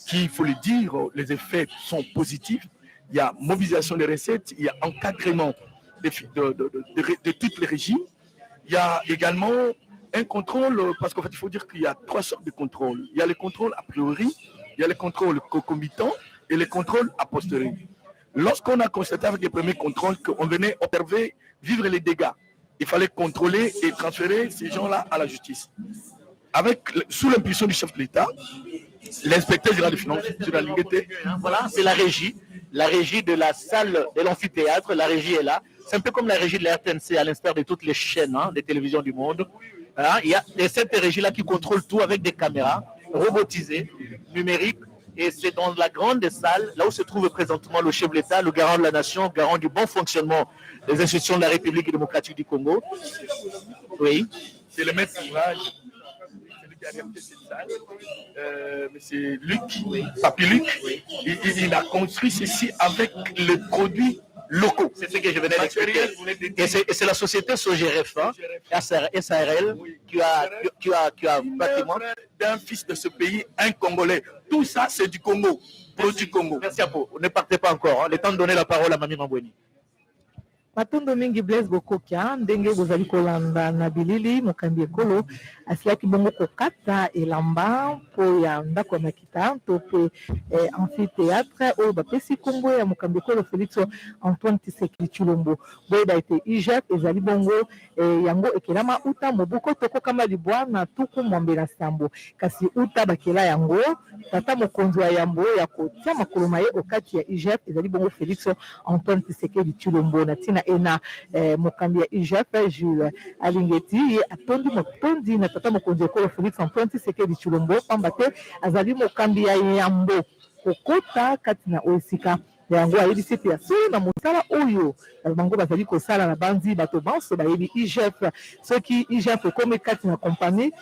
qui, il faut le dire, les effets sont positifs. Il y a mobilisation des recettes, il y a encadrement de toutes les régimes. Il y a également un contrôle, parce qu'en fait, il faut dire qu'il y a 3 sortes de contrôles. Il y a les contrôles a priori, il y a les contrôles concomitants et les contrôles a posteriori. Lorsqu'on a constaté avec les premiers contrôles qu'on venait observer, vivre les dégâts, il fallait contrôler et transférer ces gens-là à la justice. Sous l'impulsion du chef de l'État, l'inspecteur général des finances, voilà, c'est la régie de la salle de l'amphithéâtre, la régie est là. C'est un peu comme la régie de la RTNC, à l'instar de toutes les chaînes de télévision du monde. Il y a cette régie-là qui contrôle tout avec des caméras robotisées, numériques. Et c'est dans la grande salle, là où se trouve présentement le chef de l'État, le garant de la nation, garant du bon fonctionnement des institutions de la République démocratique du Congo. Oui. C'est le maître d'ouvrage, celui qui a réalisé cette salle, M. Luc, Papi Luc. Il a construit ceci avec les produits locaux. C'est ce que je venais d'expliquer. Et c'est la société Sogeref, SARL, qui a bâtiment d'un fils de ce pays, un Congolais. Tout ça, c'est du Congo, produit Congo. Merci à vous. Ne partez pas encore. Le temps de donner la parole à Mami Mambweni. Matondo mingi Blaise Bokokia ndenge bozali kolanda na bilili mokambi ekolo asilaki bongo kokata elamba po ya ndako ya makita to pe amphithéâtre oyo bapesi kombo ya mokambi ekolo Félix Antoine Tshisekedi Tshilombo boyeba ete IGF ezali bongo yango ekelama uta moboko tokokama libwa na tuku mwambe na sambo kasi uta bakela yango tata mokonzi wa yambo ya kotia makolo na ye okati ya IGF ezali bongo Félix Antoine Tshisekedi Tshilombo na tina ena mokambi ya IGF Jules Alingeti ye atondi motondi na tata mokonzi ekolo Félix Antoine Tshisekedi Tshilombo pamba te azali mokambi ya yambo kokota kati na oesika yango ayebisi ete asili na mosala oyo bango bazali kosala na banzi bato banso bayebi IGF soki IGF ekomi kati na kompani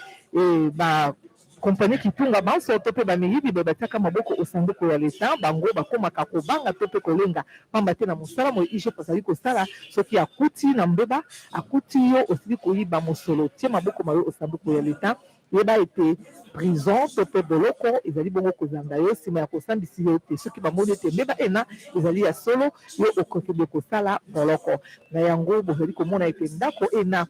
kompani kitunga banso to pe bamiyibi batiaka maboko osanduku ya leta bango bakomaka kobanga to pe kolenga pamba te na mosala mo IGF azali kosala soki akuti na mbeba akuti yo osili koyiba mosolo tie maboko mayo osanduku ya leta yeba ete prison to pe boloko ezali bongo kozanga yo nsima ya kosambisi yo te soki bamoni ete mbeba ena ezali ya solo yo okokende kosala boloko na yango bozali komona ete ndako ena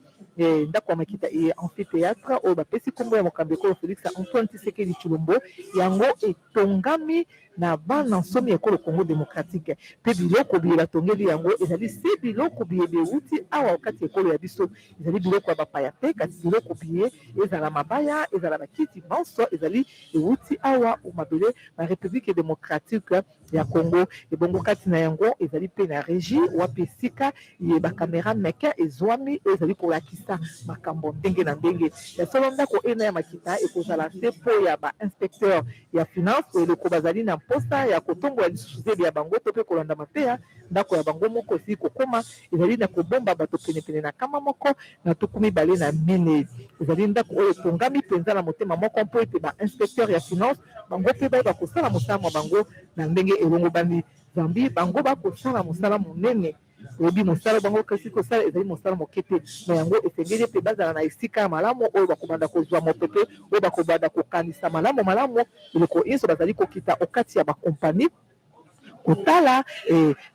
ndako ya makita amphithéâtre oyo bapesi kombo ya mokambi ekolo Félix Antoine Tshisekedi Tshilombo yango etongami na bana nsomi ekolo Congo démocratique pe biloko biye batongeli yango ezali si biloko biye bewuti awa okati ekolo ya biso ezali biloko ya bapaya pe kasi biloko biye ezala mabaya ezala bakiti banso ezali ewuti awa omabele na République démocratique ya Congo ebongo kati na yango ezali pe na régie wapi esika ye bakamera meke ezwami ezali kolakisa makambo ndenge na ndenge ya solo ndako ena ya makita ekozala te po ya bainspecteur ya finance eloko bazali na mposa ya kotongo ya lisusu ya bango to pe kolanda mapeya ndako ya bango moko esili kokoma ezali na kobomba bato penepene na kama moko na tuku mibale na mine ezali ndako oyo etongami mpenza na motema moko mpo ete bainspecteur ya finance bango mpe bayeba kosala mosala mwa bango na ndenge elongo bandi zambi bango bakosala mosala monene oyebi mosala bango kasi kosala ezali mosala moke te na yango esengeli ete bazala na esika ya malamu oyo bakobanda kozwa mopepe oyo bakobanda kokanisa malamu eloko nyonso bazali kokita okati ya bakompani kotala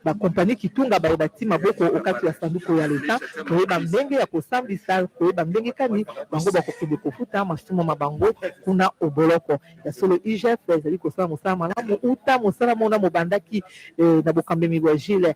bakompani kitunga bayebati maboko okati ya sanduku ya leta koyeba ndenge ya kosambisa koyeba ndenge kani bango bakokende kofuta masumu mabango kuna oboloko ya solo IGF ezali kosala mosala malamu uta mosala mona mobandaki na bokambemi bwa Gilles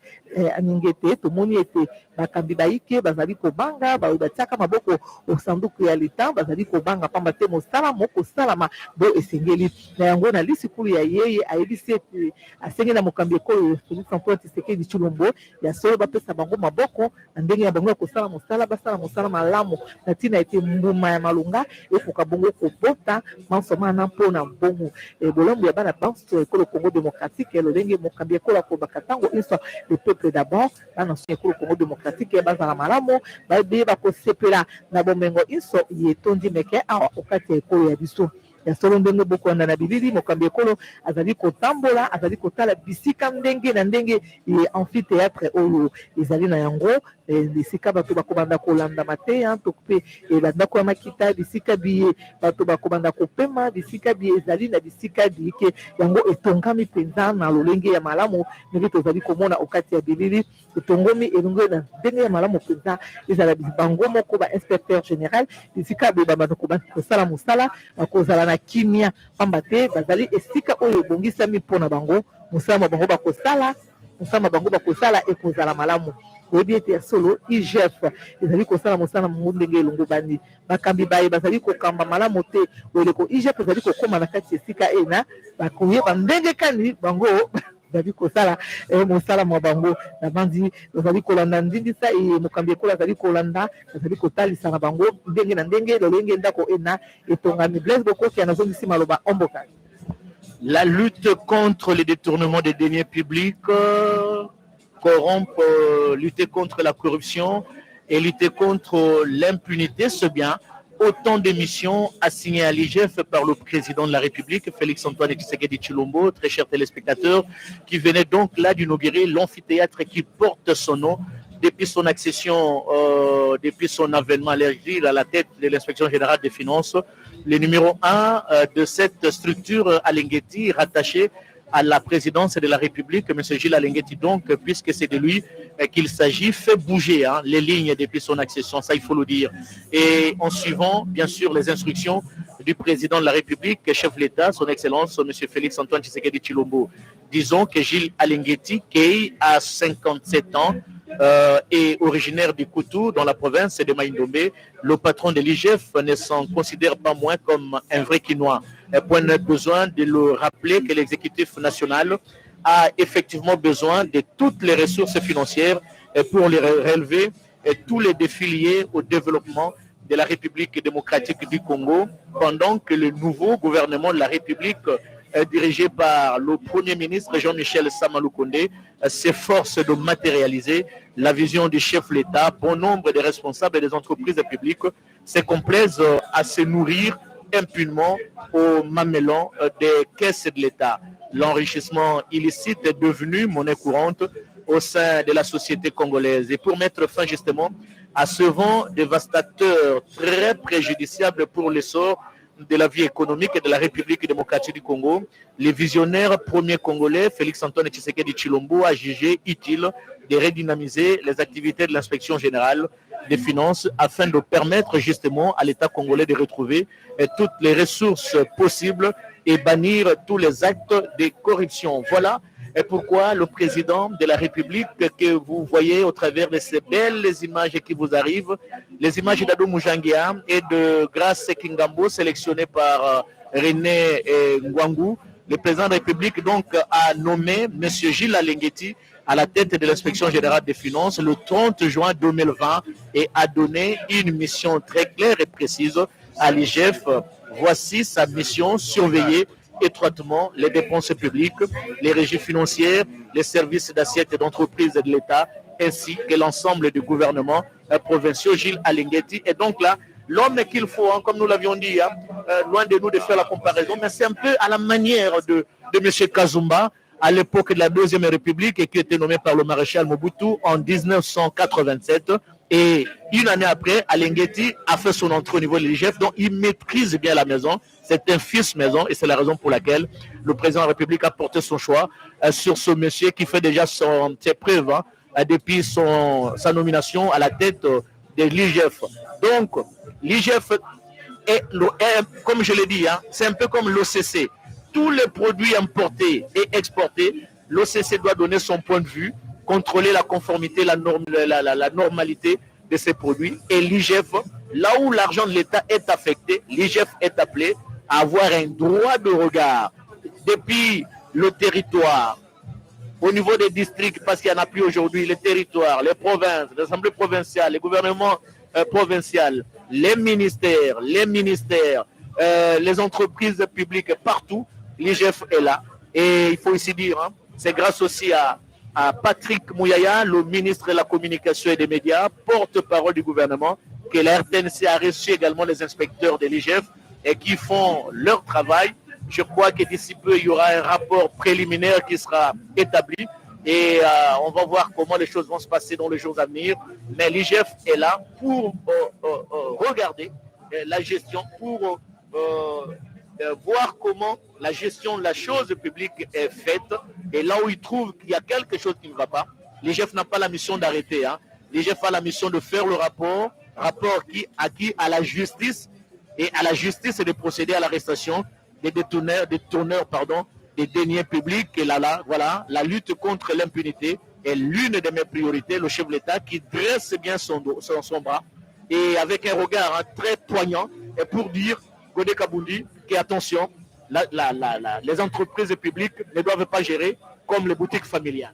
Aningete tomoni ete bakambi baike bazali kobanga bayebatiaka maboko osanduku ya leta bazali kobanga pamba te mosala moko salama bo esengeli na yango na lisikulu ya yeye ayebisi ete asengeli na mokambi ekolo Félix Antoine Tshisekedi Tshilombo ya solo bapesa bango maboko na ndenge ya bango ya kosala mosala basala mosala malamu na ntina ete mbuma ya malunga ekoka bongo kobota mansoma na mpona mbongo bolombo ya bana banso ekolo Congo démocratique lolenge mokambi ekolo akobaka ntango une fois le peuple d'abord bana nso ekolo Congo démocratique bazala malamu bayeba kosepela na bomengo inso yetondi meke awa okati ya ekolo ya biso ya solo ndenge bokolanda na bilili mokambi ekolo azali kotambola azali kotala bisika ndenge na ndenge amphithéâtre oyo ezali na yango bisika bato bakobanda kolanda mateya to mpe bandako ya makita bisika biye bato bakobanda kopema bisika biye ezali na bisika biyeke yango etongami mpenza na lolenge ya malamu ndenge tozali komona okati ya bilili etongomi elongo na ndenge ya malamu mpenza ezala bango moko ba inspecteur général bisika be bambanda kosala mosala bakozala na kimia pamba te bazali esika oyo ebongisami mpona bango mosala bango bakosala mosala bango bakosala ekozala malamu oyebi ete ya solo IGF ezali kosala mosala mongo ndenge elongo bandi bakambi baye bazali kokamba malamu te oyeleko IGF ezali kokóma na kati esika ena bakoyeba ndenge kani bango bazali kosala mosala mwa bango na bandi bazali kolanda ndindisa mokambi ekolo azali kolanda azali kotalisa na bango ndenge na ndenge lolenge ndako ena etongami Blaise Bokokia nazongisi maloba omboka. La lutte contre les détournements des deniers publics, corrompre, lutter contre la corruption et lutter contre l'impunité, c'est bien. Autant de missions assignées à l'IGF par le président de la République, Félix-Antoine Tshisekedi Tshilombo, très chers téléspectateurs, qui venait donc là d'inaugurer l'amphithéâtre qui porte son nom depuis son accession, depuis son avènement à la tête de l'inspection générale des finances, le numéro 1 de cette structure Alingeti rattachée à la présidence de la République, M. Gilles Alingeti, donc, puisque c'est de lui qu'il s'agit, fait bouger les lignes depuis son accession, ça il faut le dire. Et en suivant, bien sûr, les instructions du président de la République, chef de l'État, son Excellence, M. Félix-Antoine Tshisekedi Tshilombo. Disons que Gilles Alingeti, qui a 57 ans, est originaire du Koutou, dans la province de Maïndomé, le patron de l'IGF ne s'en considère pas moins comme un vrai Quinois. Point de besoin de le rappeler que l'exécutif national a effectivement besoin de toutes les ressources financières pour les relever tous les défis liés au développement de la République démocratique du Congo, pendant que le nouveau gouvernement de la République dirigé par le Premier ministre Jean-Michel Sama Lukonde s'efforce de matérialiser la vision du chef de l'État. Bon nombre de responsables des entreprises publiques se complaisent à se nourrir impunément au mamelon des caisses de l'État. L'enrichissement illicite est devenu monnaie courante au sein de la société congolaise. Et pour mettre fin justement à ce vent dévastateur très préjudiciable pour l'essor de la vie économique de la République démocratique du Congo, le visionnaire premier congolais, Félix-Antoine Tshisekedi Tshilombo, a jugé utile de redynamiser les activités de l'inspection générale des finances afin de permettre justement à l'État congolais de retrouver toutes les ressources possibles et bannir tous les actes de corruption. Voilà pourquoi le président de la République que vous voyez au travers de ces belles images qui vous arrivent, les images d'Ado Mujangia et de Grace Kingambo sélectionnées par René Ngwangu, le président de la République donc a nommé M. Gilles Alingeti à la tête de l'inspection générale des finances le 30 juin 2020 et a donné une mission très claire et précise à l'IGF. Voici sa mission: surveiller étroitement les dépenses publiques, les régies financières, les services d'assiette d'entreprises de l'État, ainsi que l'ensemble du gouvernement provincial. Gilles Alingeti est donc là l'homme qu'il faut, comme nous l'avions dit, loin de nous de faire la comparaison, mais c'est un peu à la manière de M. Kazumba à l'époque de la Deuxième République et qui était nommé par le maréchal Mobutu en 1987. Et une année après, Alingeti a fait son entrée au niveau de l'IGF, donc il maîtrise bien la maison. C'est un fils maison et c'est la raison pour laquelle le président de la République a porté son choix sur ce monsieur qui fait déjà ses preuves depuis sa nomination à la tête de l'IGF. Donc, l'IGF est, comme je l'ai dit, c'est un peu comme l'OCC. Tous les produits importés et exportés, l'OCC doit donner son point de vue, contrôler la conformité, la normalité de ces produits. Et l'IGF, là où l'argent de l'État est affecté, l'IGF est appelé à avoir un droit de regard depuis le territoire, au niveau des districts, parce qu'il n'y en a plus aujourd'hui, les territoires, les provinces, les assemblées provinciales, les gouvernements provinciaux, les ministères, les entreprises publiques, partout, l'IGF est là. Et il faut ici dire, c'est grâce aussi à Patrick Mouyaya, le ministre de la Communication et des Médias, porte-parole du gouvernement, que la RTNC a reçu également les inspecteurs de l'IGF et qui font leur travail. Je crois que d'ici peu, il y aura un rapport préliminaire qui sera établi et on va voir comment les choses vont se passer dans les jours à venir. Mais l'IGF est là pour regarder la gestion, pour voir comment la gestion de la chose publique est faite. Et là où il trouve qu'il y a quelque chose qui ne va pas, l'IGF n'a pas la mission d'arrêter. L'IGF a la mission de faire le rapport qui acquis à la justice. Et à la justice, c'est de procéder à l'arrestation des détourneurs, des deniers publics. Et là, voilà, la lutte contre l'impunité est l'une de mes priorités. Le chef de l'État qui dresse bien son bras et avec un regard très poignant et pour dire, Godé Kabundi, attention, les entreprises publiques ne doivent pas gérer comme les boutiques familiales.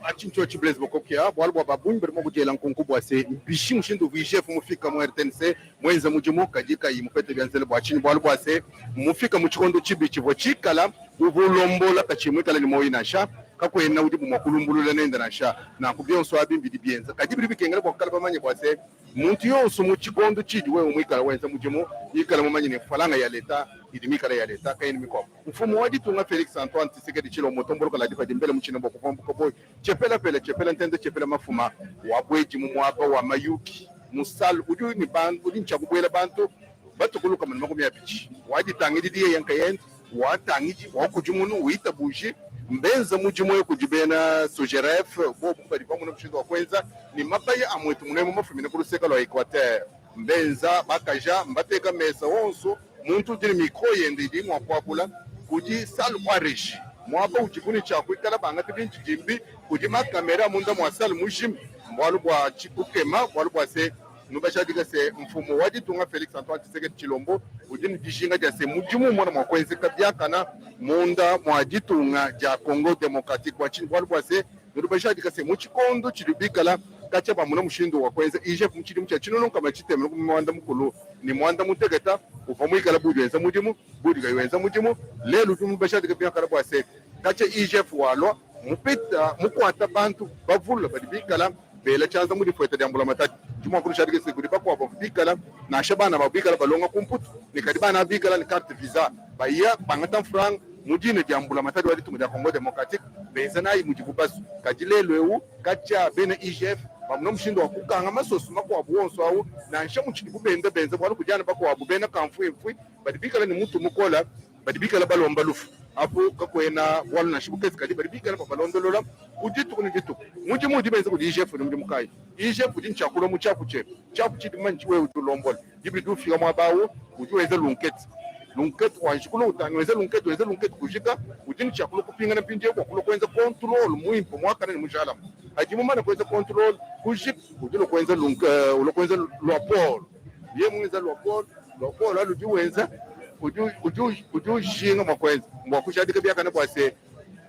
Achincho Blaise Bokokia, Walwa Babun, Bermogué Lankonko Boissé, Bichim Chindo Vigef, Mufika Moertense, Mwenza Mujimo, Kadika, Mupete Bianzel Boachin, Walboise, Mufika Muchondo Chibichi, Vochikala, Uvolombo, la Kachimita, Moinasha, Kako na udibu makulumbulu la nenda na sha na kubion so abimbi di bienza kadibiri bikengera kwa kalaba manye kwase muntu yose mu kikondo chidi we umwikala wenza mujimo yikala mu manye ne falanga ya leta idimikala ya leta kaini miko mfumo wadi tunga Felix Antoine Tshisekedi chilo motombolo kala difa dimbele mu chine boko pombo boy chepela ntende chepela mafuma wa bweji mu mwaba wa mayuki musal udu ni bantu udi nchakubwela bantu batukuluka mu makumi ya bichi wadi tangidi diye yankayen wa tangidi wa kujumunu uita buji mbenza mujimo yo kujibena sojeref bo bari kwa muno mshindo wa kwenza ni mabaye amwetu munemo mafumine kuruseka lwa Equateur mbenza bakaja mbateka mesa wonso muntu diri mikro yende ndi mwa kwakula kuji sal kwa reji mwaba uchikuni cha kwikala banga tibinchi jimbi kuji makamera munda mwa sal mujim mwalu kwa chikukema mwalu kwa se nubasha diga se mfumo wadi tunga Felix Antoine Tshisekedi Chilombo ujini jishinga ja se mujimu mwana mwa kwenzi kabia kana munda mwa jitunga ja Congo Democratique wa chini kwa se nubasha diga se muchikondo chilibikala kacha ba muna mushindo wa kwenzi IGF mchidi mcha chinono kama chitemelo kumwanda mukulu ni mwanda mutegeta ufamwikala budi wenza mujimu budi ga wenza mujimu lelu tumubasha diga bia kala kwa se kacha IGF walo mupita mukwata bantu bavula badibikala bela chanza muri fueta diambula matati juma kuru shadige seguri bakwa bikala na shabana babikala balonga kumputu ni kadibana bikala ni carte visa baya bangatan franc mujine diambula matati wadi tumu ya Congo Democratique bezana yi mujibu basu kajilelwewu kacha bena IGF bamno mshindo wa kukanga masosu makwa buonso awu na nsha muchidi bubende benze bwalo kujana bakwa bubena kamfu emfu badibikala ni mutu mukola badibikala balomba lufu afu kakwena wala na shibuke skadi badibikala babalondolola ujitu kuni jitu muji benze kudi IGF ni mujimu kai IGF kudi nchakulo muchakuche chakuchi dimanchi we utulombola jibi du figa mwabawo ujuweze lunket wa shikulo utangweze lunket kujika ujini chakulo kupinga na pinje kwa kulo kwenza control muimpo mwaka ni mujala ajimu mana kwenza control kujik ujino kwenza ulo kwenza lopol ye mwenza lopol alu juwenza uju shinga mkwenza mwakushadika bia kana kwa se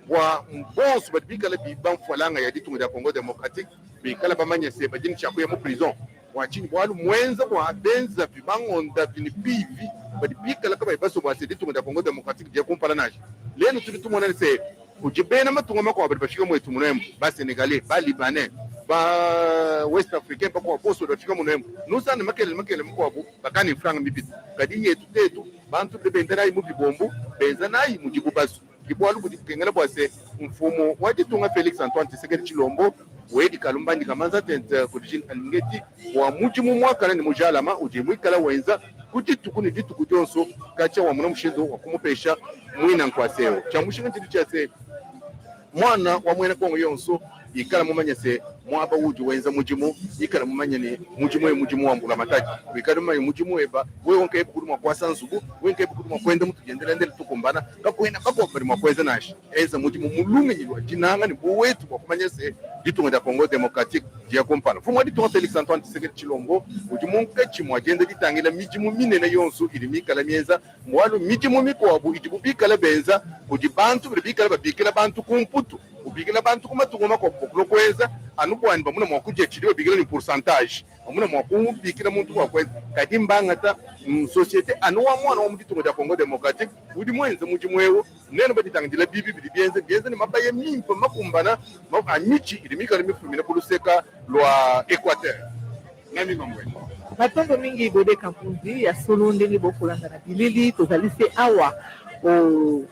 wa mbonso badibikala biban falanga ya ditu ya Congo Democratique bikala bamanya se bajini chakuya mu prison wa chini bwalu mwenza wa benza bibangonda bini pivi badibikala kaba ibaso bwa se ditu ya Congo Democratique je kumpala naje leno tulitumona se ujibena matunga makwa badibashika mwetu munembo ba Senegalais ba Libanais ba West Africain pa kwa poso dafika munembo nusana makele mkwa bakani franga mibiti kadi yetu tetu bantu bebendera imu bibombu benza nayi mujibu basu kibwalu kengela bwase mfumo wadi tunga Felix Antoine Tshisekedi Chilombo wedi kalumbandi kamanza tente kujin alingeti wa mujimu mwaka ni mujalama ujimu ikala wenza kujitukuni vitu kujonso kacha wa muna mshindo wa kumupesha mwina nkwaseo chamushinga ntidu chase mwana wa mwena kongo yonso ikala mumanya se mwaba uju wenza mujimu ikala mumanya ni mujimu wa mbula mataji wikala mumanya mujimu eba wewe wonka ebu kuduma kwa sansugu wenka ebu kuduma kwenda mutu jendele ndele tukumbana kakuwena kako wapari mwakweza nashi eza mujimu mulunge jilwa jinanga ni buwetu kwa kumanya se jitunga da Congo Democratique jia kumpana fumu wadi tunga Felix Antoine Tshisekedi Chilombo ujimu nkachi mwajenda ditangila mijimu minene yonsu ilimikala mienza mwalu mijimu mikuwabu ijibu bikala benza ujibantu bikala babikala bantu kumputu ubikila bantu kumatungoma kwa boklo kweza anubwani bamuna mwakuje chiliwe bikila ni pourcentage bamuna mwakumu bikila muntu kwa kweza kadimbanga ta societe anuwa mwana wa mditungo da Congo Democratique udi mwenze mujimwewo neno baditangila bibi bienze ni mabaye mimpa makumbana amichi ilimika limifumina kuluseka lwa Equateur nami ngomwe Matondo mingi bode kampunzi ya solo ndenge bokolanda na bilili tozali se awa o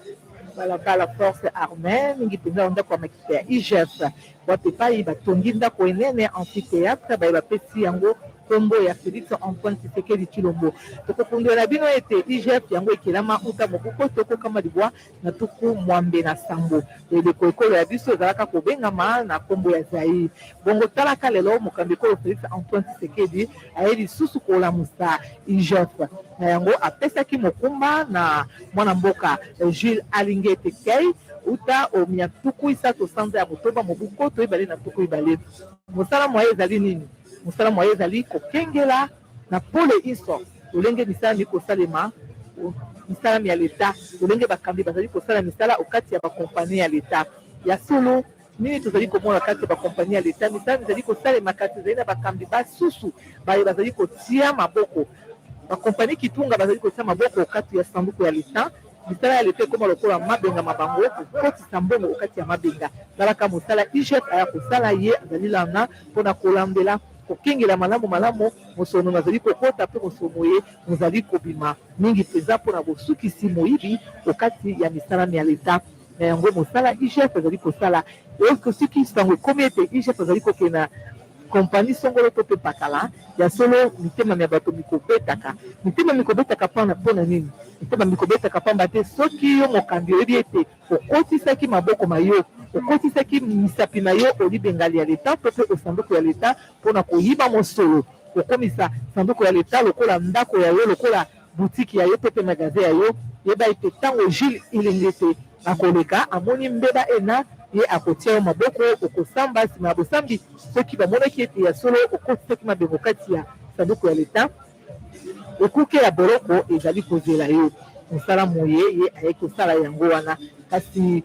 balabala force armée mingi penza ndako ya makita ya IGF wapi pai batongi ndako enene amphithéâtre bapesi yango kombo ya Félix Antoine Tshisekedi Tshilombo. Tokokundwa na bino ete IGF yango ekelama uta mobuko tokokama libwa na tuku mwambe na sambo. Eleko ekolo ya biso ezalaka kobengama na kombo ya Zaïre. Bongo talaka lelo mokambi ekolo Félix Antoine Tshisekedi ayeli susu kolamusa IGF. Na yango apesaki mokumba na mwana mboka Jules Alinge Tekei uta omia tuku isato sanza ya motoba mobuko toyebale na tuku ibale. Mosala mwaye ezali nini? Mosala mwaye ezali kokengela na pole iso olenge misala mikosalema misala ya leta olenge bakambi bazali kosala misala okati ya bakompani ya leta ya solo nini tozali komona kati ya bakompani ya leta misala ezali kosalema kati ezali na bakambi basusu baye bazali kotia maboko bakompani kitunga bazali kotia maboko okati ya sanduku ya leta misala ya leta ekoma lokola mabenga mabango kokotisa mbongo okati ya mabenga zalaka mosala IGF aya kosala ye azali lana mpona kolandela kokengela malamu mosono nazali kokota pe mosono ye mozali kobima mingi peza mpona bosukisi moyibi okati ya misala ya leta na yango mosala IGF azali kosala oyo soki sango ekomi ete IGF azali kokena kompani songolo to pe pakala ya solo mitema ya bato mikobetaka mpona nini mitema mikobetaka pamba te soki yo mokambi oyebi ete okotisaki maboko na yo okotisaki misapi na yo olibengali ya leta to pe osanduku ya leta mpona koyiba mosolo okomisa sanduku ya leta lokola ndako ya yo lokola butiki ya yo to pe magasin ya yo yeba ete ntango Jules Ilenge te akoleka amoni mbeba ena ye akotia yo maboko okosamba nsima ya bosambi soki bamonaki ete ya solo okotisaki mabengo kati ya sanduku ya leta ekuke ya boloko ezali kozela yo mosala moye ye ayeki kosala yango wana kasi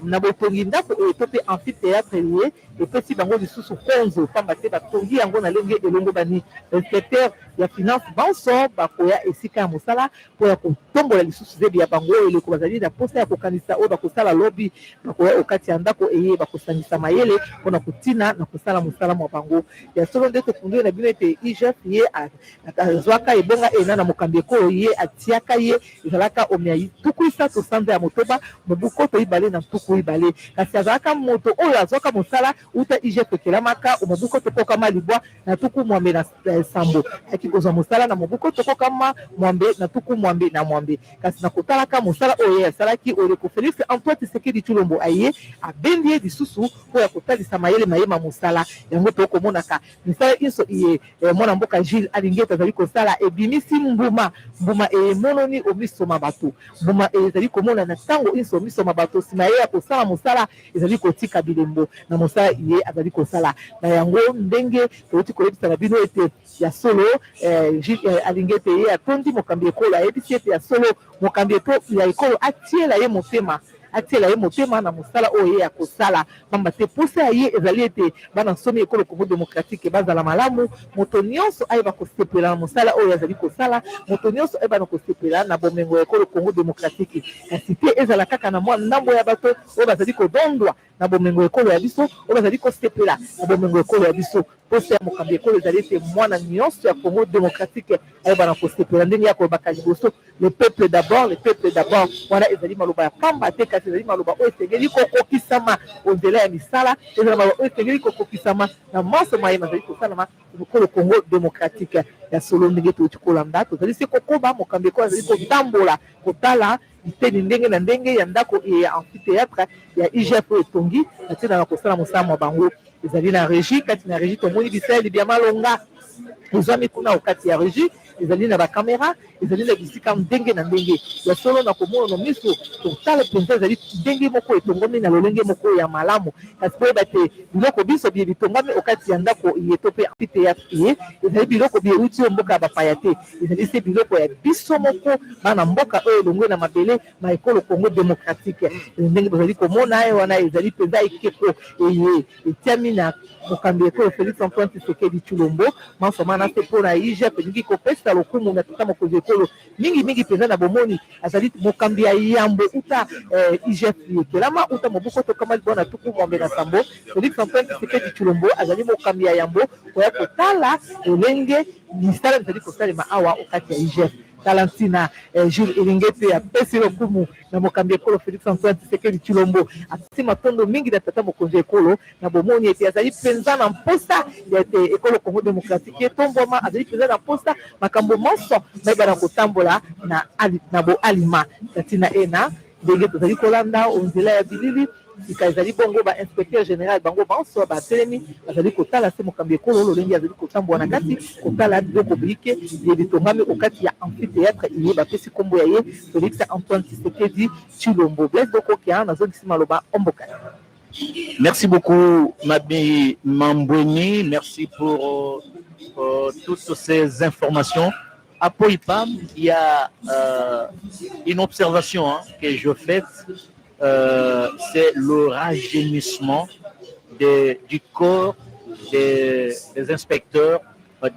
na botongi ndako oyo to mpe amphithéâtre ye epesi bango lisusu konzo pamba te batongi yango na lenge elongo bani inspecteur ya finance banso bakoya esika ya mosala mpo ya kotombola lisusu zebi ya bango oyo eleko bazali na posa ya kokanisa oyo bakosala lobi bakoya okati ya ndako eye bakosangisa mayele mpona kotina na kosala mosala mwa bango ya solo nde tokundwe na bino ete IGF ye azwaka ebonga ena na mokambi ekolo ye atiaka ye ezalaka omia tuku isato sanza ya motoba mobuko toyibale na tuku ibale kasi azalaka moto oyo azwaka mosala uta IGF ekelamaka mobuko tokokama libwa na tuku mwambe na sambo kozwa mosala na mobuko tokokama mwambe na tuku mwambe na mwambe kasi na kotalaka mosala oyo asalaki oleko Félix Antoine Tshisekedi Tshilombo aye abendi ye lisusu po ya kotalisa mayele mayema mosala yango tokomonaka misala inso iye mwana mboka Jules Alinge azali kosala ebimisi mbuma emononi omisoma bato mbuma ezali komona na ntango inso omisoma bato nsima ye ya kosala mosala ezali kotika bilembo na mosala iye azali kosala na yango ndenge toti koyebisa na bino ete ya solo Jules Alinge te ye atondi mokambi ekolo ayebisi ete ya solo mokambi ya ekolo atiela ye motema na mosala oyo ye ya kosala pamba te posa ya ye ezali ete bana nsomi ekolo Congo démocratique bazala malamu moto nyonso ayeba kosepela na mosala oyo azali kosala moto nyonso ayeba na kosepela na bomengo ya ekolo Congo démocratique kasi te ezala kaka na mwa ndambo ya bato oyo bazali kodondwa na bomengo ekolo ya biso oyo bazali kosepela na bomengo ekolo ya biso posa ya mokambi ekolo ezali ete mwana nyonso ya Congo démocratique ayeba na kosepela ndenge ya kolobaka liboso le peuple d'abord wana ezali maloba ya pamba te kasi ezali maloba oyo esengeli kokokisama onzela ya misala ezali maloba oyo esengeli kokokisama na maso mayema ezali kosalama ekolo Congo démocratique ya solo ndenge toti kolanda tozali se kokoba mokambi ekolo azali kotambola kotala biteni ndenge na ndenge ya ndako ya amphithéâtre ya IGF etongi na ntina na kosala mosala mwa bango ezali na régie kati na régie tomoni bisaeli bya malonga ezwami kuna okati ya régie ezali na bakamera ezali na bisika ndenge na ndenge ya solo na komona no miso totala mpenza ezali ndenge moko etongomi na lolenge moko ya malamu kasi boyeba te biloko biso bie bitongami okati ya ndako ye to mpe amphithéâtre ye ezali biloko bie euti oyo mboka ya bapaya te ezali se biloko ya biso moko bana mboka oyo elongwe na mabele na ekolo Congo démocratique ndenge bozali komona ye wana ezali mpenza ekeko eye etiami na mokambi ekolo Félix Antoine Tshisekedi Tshilombo masomana se mpona IGF elingi kopesa pesa lokumu na tata mokonzi ekolo mingi penza na bomoni azali mokambi ya yambo uta IGF yekelama uta moboko tokama bona tuku mwambe na sambo Félix Antoine Tshisekedi Tshilombo azali mokambi ya yambo koya kotala elenge misala ezali kosalema awa okati ya IGF Talantina Jules Elinge pe apesi lokumu na mokambi ekolo Félix Antoine Tshisekedi Tshilombo apesi matondo mingi na tata mokonzi ekolo na bomoni ete azali penza na mposa ya ete ekolo Congo Démocratique etombwama azali penza na mposa makambo monso mayebana kotambola na boalima tatina ena ndenge tozali kolanda onzela ya bilili sika ezali bongo ba inspecteur général bango banso batelemi bazali kotala se mokambi ekolo lolenge azali kotambola na kati kotala biloko bilike ebitongami okati ya amphithéâtre iye bapesi kombo ya ye Félix Antoine Tshisekedi Tshilombo. Blaise Bokokia nazongisi maloba ombokani. Merci beaucoup, Mabi Mambweni. Merci pour toutes ces informations. À Poipam, il y a une observation que je fais, c'est le rajeunissement du corps des inspecteurs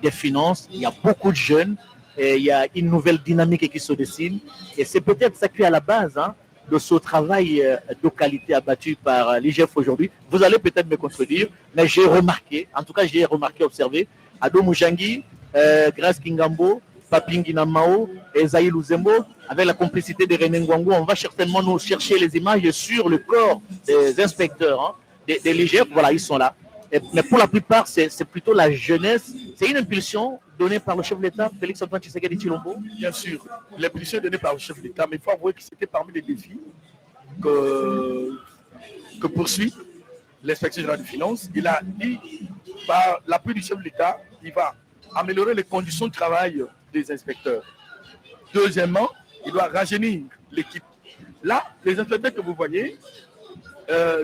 des finances. Il y a beaucoup de jeunes et il y a une nouvelle dynamique qui se dessine. Et c'est peut-être ça qui est à la base de ce travail de qualité abattu par l'IGF aujourd'hui. Vous allez peut-être me contredire, mais j'ai remarqué, en tout cas j'ai remarqué, observé, Ado Moujangi, Grace Kingambo, Papingi Namao et Zaï Luzembo, avec la complicité de René Ngwango, on va certainement nous chercher les images sur le corps des inspecteurs de l'IGF. Voilà, ils sont là. Mais pour la plupart, c'est plutôt la jeunesse. C'est une impulsion donnée par le chef de l'État, Félix Antoine Tshisekedi Tshilombo. Bien sûr, l'impulsion donnée par le chef de l'État, mais il faut avouer que c'était parmi les défis que poursuit l'inspection générale des finances. Il a dit, par l'appui du chef de l'État, il va améliorer les conditions de travail des inspecteurs. Deuxièmement, il doit rajeunir l'équipe. Là, les inspecteurs que vous voyez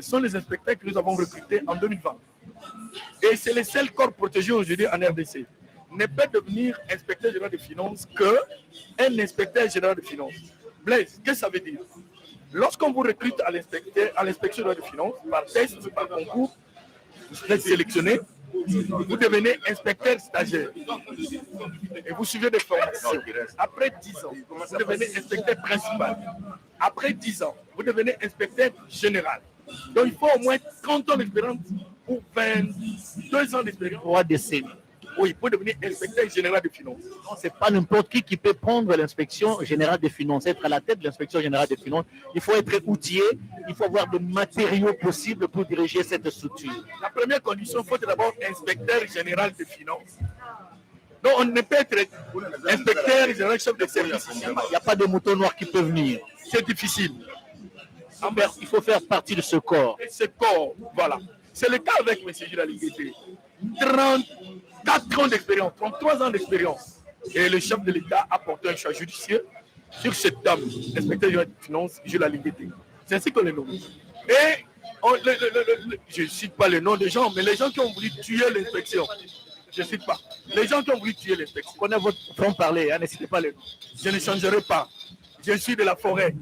sont les inspecteurs que nous avons recrutés en 2020. Et c'est les seuls corps protégés aujourd'hui en RDC. Ne peut devenir inspecteur général des finances qu'un inspecteur général des finances. Blaise, qu'est-ce que ça veut dire? Lorsqu'on vous recrute à l'inspection générale des finances, par test, par concours, vous êtes sélectionné, vous devenez inspecteur stagiaire. Et vous suivez des formations. Après 10 ans, vous devenez inspecteur principal. Après 10 ans, vous devenez inspecteur général. Donc il faut au moins 30 ans d'expérience ou 22 ans d'expérience. 3 décennies. Oui, pour devenir inspecteur général des finances. Non, c'est pas n'importe qui peut prendre l'inspection générale des finances, être à la tête de l'inspection générale des finances. Il faut être outillé, il faut avoir de matériaux possibles pour diriger cette structure. La première condition, il faut d'abord inspecteur général des finances. Donc on ne peut être inspecteur général chef de service. Il n'y a pas de mouton noir qui peut venir. C'est difficile. Il faut faire partie de ce corps. Et ce corps, voilà. C'est le cas avec M. Gilles Alinguété. 34 ans d'expérience, 33 ans d'expérience. Et le chef de l'État a porté un choix judiciaire sur cet homme, l'inspecteur général des finances, Gilles Alinguété. C'est ainsi qu'on le nomme. Et je ne cite pas le nom des gens, mais les gens qui ont voulu tuer l'inspection, je ne cite pas. Les gens qui ont voulu tuer l'inspection. Connaissez votre franc-parler, n'hésitez pas le nom. Je ne changerai pas. Je suis de la forêt.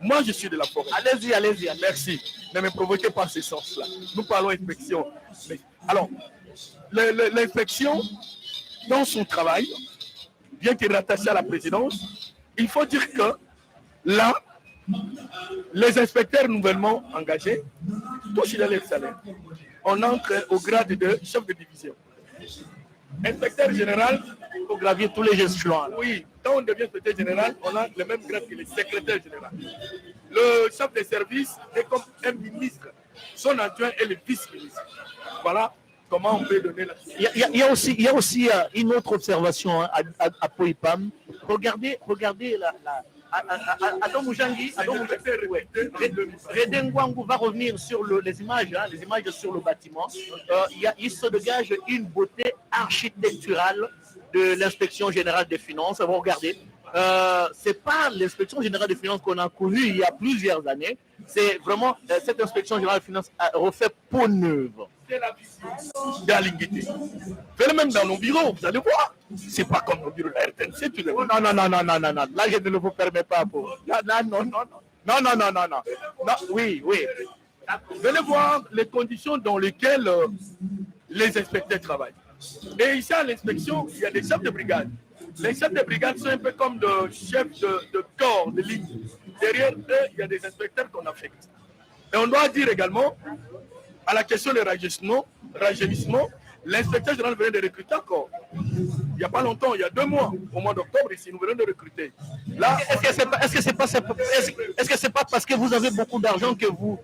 Moi, je suis de la forêt. Allez-y, allez-y. Merci. Ne me provoquez pas ce sens-là. Nous parlons inspection. Alors, l'inspection, dans son travail, bien qu'il est rattaché à la présidence, il faut dire que là, les inspecteurs nouvellement engagés touchent leur salaire. On entre au grade de chef de division. Inspecteur général, il faut gravir tous les échelons. Oui, quand on devient inspecteur général, on a le même grade que le secrétaire général. Le chef de service est comme un ministre. Son adjoint est le vice-ministre. Voilà comment on peut donner la... Il y a aussi une autre observation à Poipam. Regardez Adam Moujangi, Redengwangu va revenir sur les images sur le bâtiment. Il se dégage une beauté architecturale de l'inspection générale des finances. Vous regardez, c'est pas l'inspection générale des finances qu'on a connue il y a plusieurs années. C'est vraiment cette inspection générale des finances refait peau neuve. C'est la vision d'Alinguété. Faites-le même dans nos bureaux, vous allez voir. C'est pas comme nos bureaux de la RTNC. Non. Là, je ne le vous permets pas. Non. Oui. Venez voir les conditions dans lesquelles les inspecteurs travaillent. Et ici à l'inspection, il y a des chefs de brigade. Les chefs de brigade sont un peu comme de chefs de corps, de ligne. Derrière eux, il y a des inspecteurs qu'on affecte. Et on doit dire également, à la question du rajeunissement, l'inspecteur général venait de recruter encore. Il n'y a pas longtemps, il y a 2 mois, au mois d'octobre, ici, nous venons de recruter. Là, Est-ce que c'est pas parce que vous avez beaucoup d'argent que vos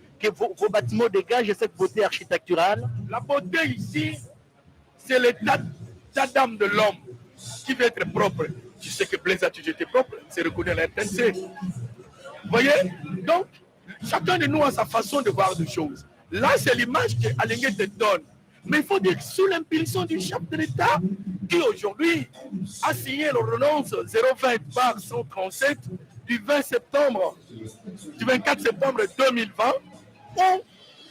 bâtiments dégagent cette beauté architecturale? la beauté ici, c'est l'état d'âme de l'homme qui veut être propre. Tu sais que Blaise a toujours été propre, c'est reconnu à la RTNC. Vous voyez? Donc, chacun de nous a sa façon de voir les choses. Là, c'est l'image que Alingué te donne. Mais il faut dire sous l'impulsion du chef de l'État qui aujourd'hui a signé l'ordonnance 020/137 du 24 septembre 2020 où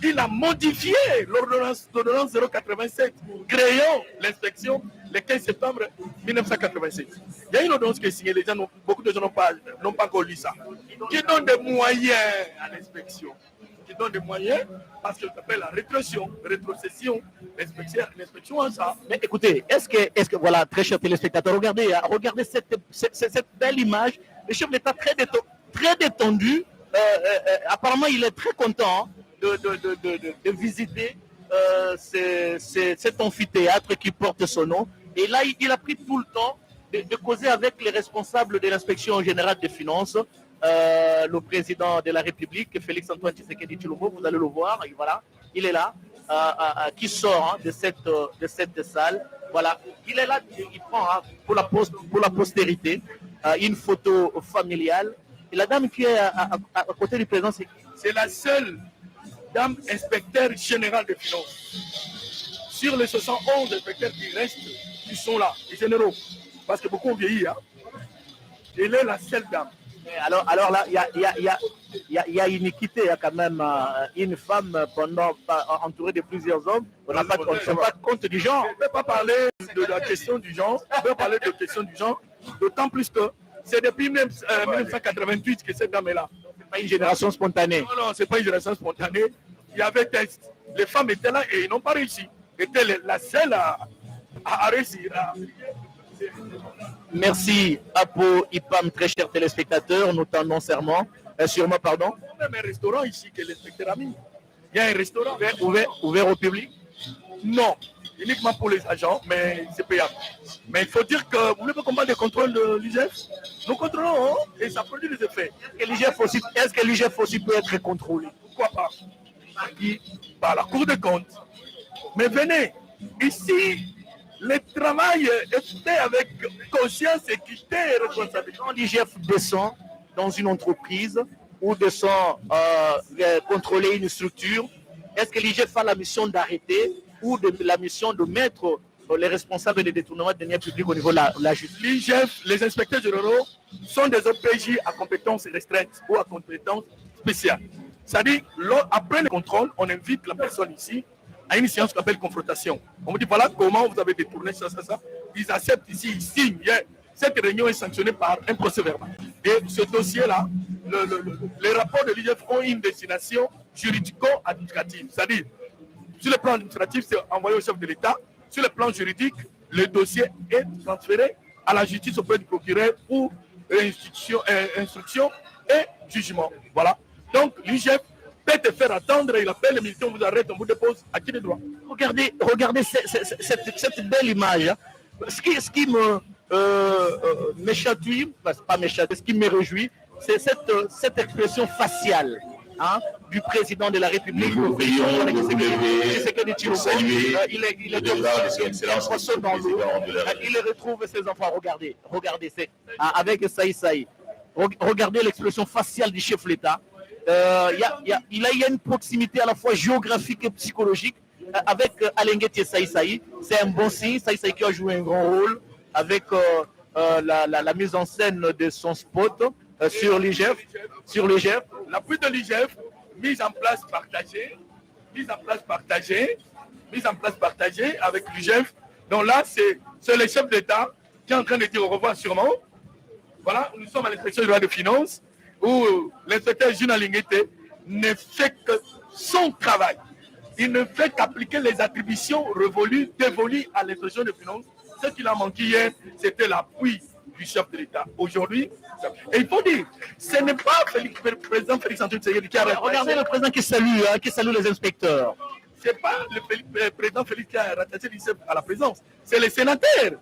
il a modifié l'ordonnance 087 créant l'inspection le 15 septembre 1987. Il y a une ordonnance qui est signée, beaucoup de gens n'ont pas encore lu ça, qui donne des moyens à l'inspection. Qui donne des moyens parce que ça s'appelle la rétrocession, l'inspection en ça. Mais écoutez, est-ce que voilà, très chers téléspectateurs, regardez cette belle image. Le chef d'État très détendu. Apparemment, il est très content de visiter cet amphithéâtre qui porte son nom. Et là, il a pris tout le temps de causer avec les responsables de l'inspection générale des finances. Le président de la République, Félix Antoine Tshisekedi Tshilombo, vous allez le voir, et voilà, il est là, qui sort de cette salle. Voilà, il est là, il prend pour la postérité une photo familiale. Et la dame qui est à côté du président, c'est la seule dame inspecteur général des finances. Sur les 71 inspecteurs qui restent, qui sont là, les généraux, parce que beaucoup ont vieilli. Hein. Elle est la seule dame. Alors là, il y a une équité, il y a quand même une femme entourée de plusieurs hommes. On ne tient pas compte du genre. Je ne peux pas parler de la question du genre, je peux parler de la question du genre, d'autant plus que c'est depuis même 1988 que cette dame est là. Ce n'est pas une génération spontanée. Non, ce n'est pas une génération spontanée. Il y avait les femmes étaient là et ils n'ont pas réussi. C'était la seule à réussir. Merci Apo Ipam, très chers téléspectateurs, nous tendons sûrement, pardon. Il y a même un restaurant ici que l'inspecteur a mis. Il y a un restaurant ouvert au public? Non, uniquement pour les agents, mais c'est payable. Mais il faut dire que vous voulez pas comprendre les contrôles de l'IGF? Nous contrôlons et ça produit des effets. Est-ce que l'IGF aussi peut être contrôlé? Pourquoi pas? Par la Cour des comptes. Mais venez, ici, le travail est fait avec conscience, équité et responsabilité. Quand l'IGF descend dans une entreprise ou descend contrôler une structure, est-ce que l'IGF a la mission d'arrêter ou la mission de mettre les responsables des détournements de deniers publics au niveau de la justice? L'IGF, les inspecteurs généraux sont des OPJ à compétences restreintes ou à compétences spéciales. C'est-à-dire, après le contrôle, on invite la personne ici à une séance qu'on appelle confrontation. On me dit, voilà comment vous avez détourné ça. Ils acceptent ici, ils signent. Cette réunion est sanctionnée par un procès verbal. Et ce dossier-là, les rapports de l'IGF ont une destination juridico-administrative. C'est-à-dire, sur le plan administratif, c'est envoyé au chef de l'État. Sur le plan juridique, le dossier est transféré à la justice auprès du procureur pour instruction et jugement. Voilà. Donc, l'IGF peut te faire attendre, il appelle les militaires, on vous arrête, on vous dépose à qui de droit. Regardez cette belle image. Hein. Ce qui me chatouille, pas me chatouille, ce qui me réjouit, c'est cette expression faciale du président de la République. Il retrouve ses enfants. Regardez, c'est avec Saï. Regardez l'expression faciale du chef de l'État. Il y a une proximité à la fois géographique et psychologique avec Alingué Saï. C'est un bon signe. Saï qui a joué un grand rôle avec la mise en scène de son spot sur l'IGF. L'appui de l'IGF, mise en place partagée avec l'IGF. Donc là, c'est le chef d'État qui est en train de dire au revoir sûrement. Voilà, nous sommes à l'inspection du droit de finances où l'inspecteur Juna Linguete ne fait que son travail. Il ne fait qu'appliquer les attributions dévolues à l'inspection de finances Ce qu'il a manqué hier, c'était l'appui du chef de l'État. Aujourd'hui, et il faut dire, ce n'est pas le président Félix Antoine Tshisekedi qui a... Regardez le président qui salue les inspecteurs. Ce n'est pas le président Félix qui a rattaché l'ICF à la présidence, c'est le sénateur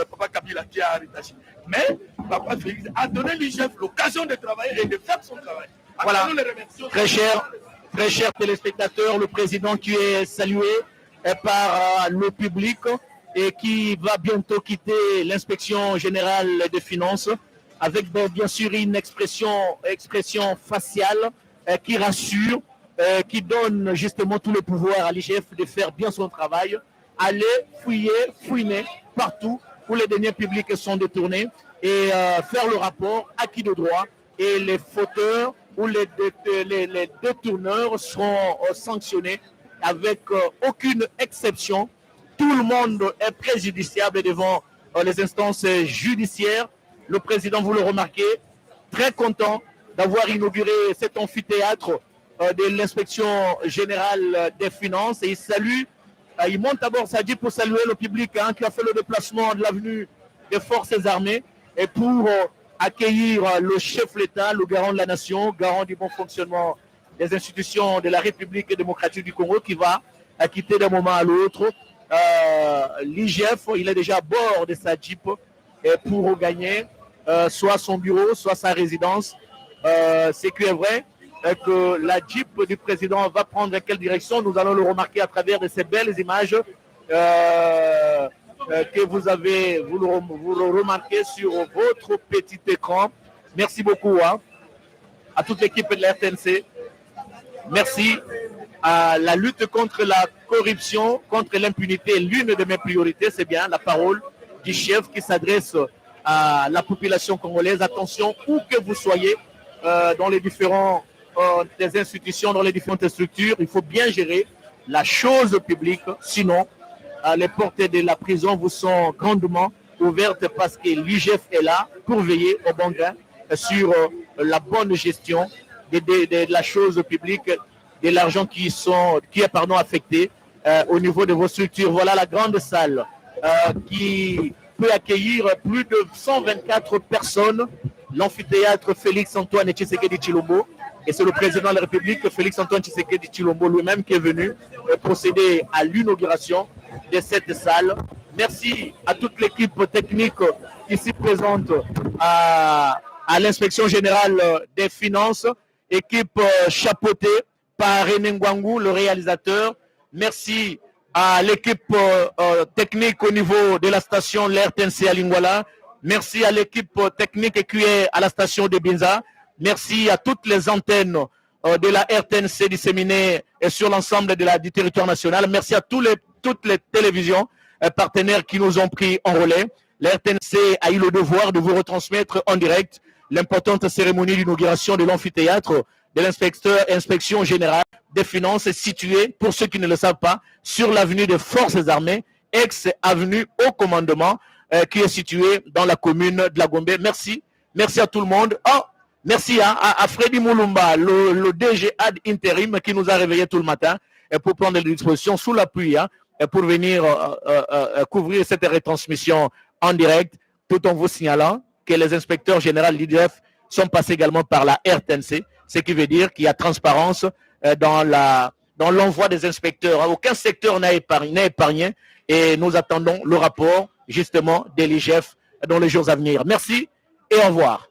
Papa Kabila qui a rattaché. Mais Papa Félix a donné l'ICF l'occasion de travailler et de faire son travail. Voilà, nous les remercions. Très chers téléspectateurs, le président qui est salué par le public et qui va bientôt quitter l'inspection générale des finances avec bien sûr une expression faciale qui rassure, qui donne justement tout le pouvoir à l'IGF de faire bien son travail, aller fouiner partout où les deniers publics sont détournés et faire le rapport acquis de droit et les fauteurs ou les détourneurs seront sanctionnés avec aucune exception. Tout le monde est préjudiciable devant les instances judiciaires. Le président, vous le remarquez, très content d'avoir inauguré cet amphithéâtre de l'inspection générale des finances. Et il salue, il monte d'abord sa Jeep pour saluer le public qui a fait le déplacement de l'avenue des Forces armées et pour accueillir le chef de l'État, le garant de la nation, garant du bon fonctionnement des institutions de la République démocratique du Congo, qui va quitter d'un moment à l'autre l'IGF. Il est déjà à bord de sa Jeep pour regagner soit son bureau, soit sa résidence. C'est que est vrai que la Jeep du président va prendre quelle direction, nous allons le remarquer à travers de ces belles images que vous le remarquez sur votre petit écran. Merci beaucoup à toute l'équipe de la RTNC. Merci à la lutte contre la corruption, contre l'impunité. L'une de mes priorités, c'est bien la parole du chef qui s'adresse à la population congolaise. Attention, où que vous soyez, dans les différentes des institutions, dans les différentes structures, il faut bien gérer la chose publique. Sinon, les portes de la prison vous sont grandement ouvertes parce que l'IGF est là pour veiller au bon grain sur la bonne gestion de la chose publique, de l'argent qui est affecté au niveau de vos structures. Voilà la grande salle qui peut accueillir plus de 124 personnes, l'amphithéâtre Félix Antoine Tshisekedi Tshilombo. Et c'est le président de la République, Félix Antoine Tshisekedi Tshilombo lui-même, qui est venu procéder à l'inauguration de cette salle. Merci à toute l'équipe technique ici présente à l'inspection générale des finances, équipe chapeautée par René Ngwangu, le réalisateur. Merci à l'équipe technique au niveau de la station l'RTNC à Lingwala. Merci à l'équipe technique qui est à la station de Binza. Merci à toutes les antennes de la RTNC disséminées sur l'ensemble du territoire national. Merci à toutes les télévisions partenaires qui nous ont pris en relais. La RTNC a eu le devoir de vous retransmettre en direct l'importante cérémonie d'inauguration de l'amphithéâtre de l'inspection générale des finances située, pour ceux qui ne le savent pas, sur l'avenue des Forces armées, ex-avenue au commandement, qui est située dans la commune de la Gombe. Merci à tout le monde. Merci à Freddy Moulumba, le DG ad intérim qui nous a réveillés tout le matin pour prendre les dispositions sous la pluie pour venir couvrir cette retransmission en direct, tout en vous signalant que les inspecteurs généraux de l'IDF sont passés également par la RTNC, ce qui veut dire qu'il y a transparence dans l'envoi des inspecteurs. Aucun secteur n'est épargné et nous attendons le rapport justement de l'IGF dans les jours à venir. Merci et au revoir.